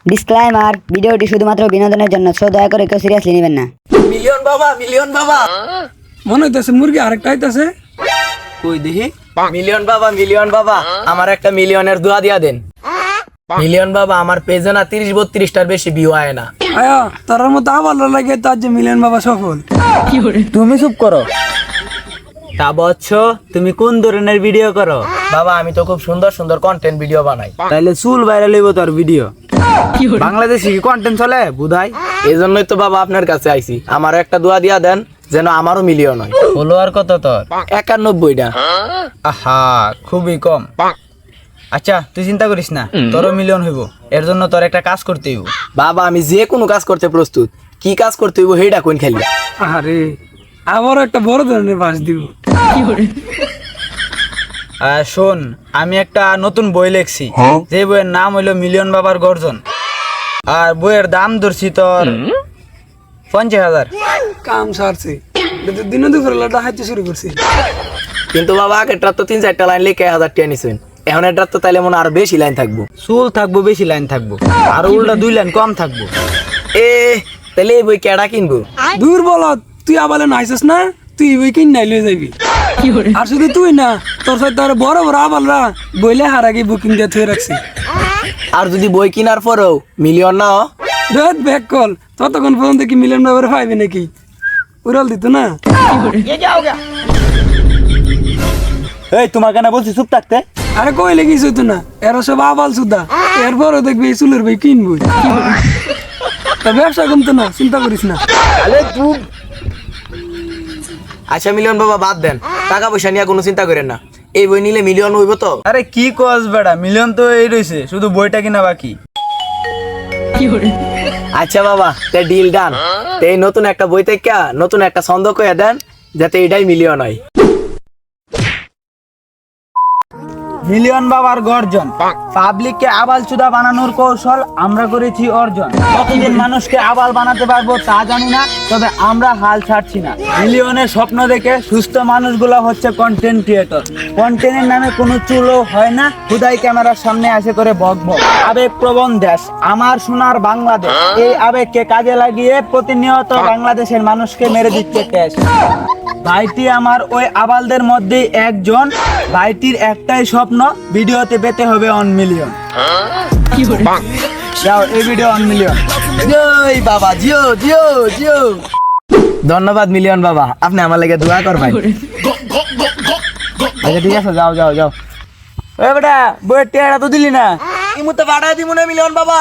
Disclaimer, ভিডিওটি শুধুমাত্র বিনোদনের জন্য, সো দয়া করে কেউ সিরিয়াসলি নেবেন না। মিলিয়ন বাবা মনে হইতেছে মুরগি আরেকটা হইতেছে। কই দেখি। মিলিয়ন বাবা আমার একটা মিলিয়নের দোয়া দিয়া দেন। মিলিয়ন বাবা আমার পেজে না 30-32টার বেশি ভিউ আয় না। আয়া তার মতো আবার লাগে তার যে মিলিয়ন বাবা সফল। তুমি চুপ করো। তা বচ্চ তুমি কোন ধরনের ভিডিও করো? বাবা আমি তো খুব সুন্দর সুন্দর কন্টেন্ট ভিডিও বানাই। তাইলে চুল ভাইরাল হইব তোর ভিডিও। বাংলাদেশে কি কন্টেন্ট চলে বুধাই? এই জন্যই তো বাবা আপনার কাছে আইছি, আমার একটা দোয়া দিয়া দেন যেন আমারও মিলিয়ন হয়। ফলোয়ার কত তোর? 91টা। আহা খুবই কম। আচ্ছা তুই চিন্তা করিস না, তোরও মিলিয়ন হইব। এর জন্য তোর একটা কাজ করতে হইব। বাবা আমি যে কোনো কাজ করতে প্রস্তুত, কি কাজ করতে হইব সেইটা কোন খালি। আরে আবার একটা বড় ধরনের বাস দিব। শোন, আমি একটা নতুন বই লিখছি, যে বইয়ের নাম হইলো মিলিয়ন বাবার গর্জন। আর বইয়ের দাম ধরছি তোর 50,000। কাম সারছে, দিনে দুপুরে হাইতে শুরু করছি। কিন্তু বাবা আগেরটা তো 3-4টা লাইন লিখে 1000 টাকা নিছেন, এখন এটা তো তাইলে মনে আরো বেশি লাইন থাকবো। চুল থাকবো বেশি, লাইন থাকবো, আর উল্টা 2 লাইন কম থাকবো। এ তাহলে এই বই কেডা কিনবো? দূর বল, তুই আবার নাইছিস না, তুই বই কিন নাই লয়ে যাবি। আর শুধু তুই না, তোর সাথে আর বড় বড় আবালরা বইলে হার আগে বুকিং দিয়ে থুয়ে রাখছি। আর যদি বই কেনার পরেও মিলিয়ন না হয়? রাত ব্যাক কল, ততক্ষণ পর্যন্ত কি মিলিয়ন বাবার পাইবে নাকি? উড়াল দিত না। এই তোমার কেন বলছি চুপ থাকতে? আরে কইলে কিছু হইতো না, এরা সব আবাল সুদা। এরপরও দেখবি এই চুলের বই কিনবই। তা ব্যবসা কমতো না, চিন্তা করিস না। আচ্ছা মিলিয়ন বাবা বাদ দেন, টাকা পয়সা নিয়ে কোনো চিন্তা করেন না। এই বই নিলে মিলিয়ন হইব তো? আরে কি কস বেড়া, মিলিয়ন তো এই রইছে, শুধু বইটা কিনা বাকি। আচ্ছা বাবা তে ডিল ডান। এই নতুন একটা বই থেকে নতুন একটা ছন্দ কইয়া দেন যাতে এটাই মিলিয়ন হয়। মিলিয়ন বাবার গর্জন, পাবলিককে আবাল চুদা বানানোর কৌশল আমরা করেছি অর্জন। কতদিন মানুষকে আবাল বানাতে পারবো তা জানি না, তবে আমরা হাল ছাড়ছি না। মিলিয়নের স্বপ্ন দেখে সুস্থ মানুষগুলো হচ্ছে কন্টেন্ট ক্রিয়েটর। কন্টেন্টের নামে কোনো চুলও হয় না, খুদাই ক্যামেরার সামনে আসে করে বকবক। আবেগপ্রবণ দেশ আমার সোনার বাংলাদেশ, এই আবেগকে কাজে লাগিয়ে প্রতিনিয়ত বাংলাদেশের মানুষকে মেরে দিচ্ছে ক্যাশ। ভাইটি আমার ওই আবালদের মধ্যেই একজন। ভাইটির একটাই স্বপ্ন, ভিডিওতে পেতে হবে 1 মিলিয়ন। যাও এই ভিডিও 1 মিলিয়ন। জয় বাবা, জিও জিও জিও। ধন্যবাদ মিলিয়ন বাবা, আপনি আমার লাগে দোয়া করবেন। আচ্ছা ঠিক আছে, যাও যাও যাও। ওই বেটা বইয়ের টেয়ারা তো দিলি না। এই মুহূর্তে বাড়ায় দিব না মিলিয়ন বাবা।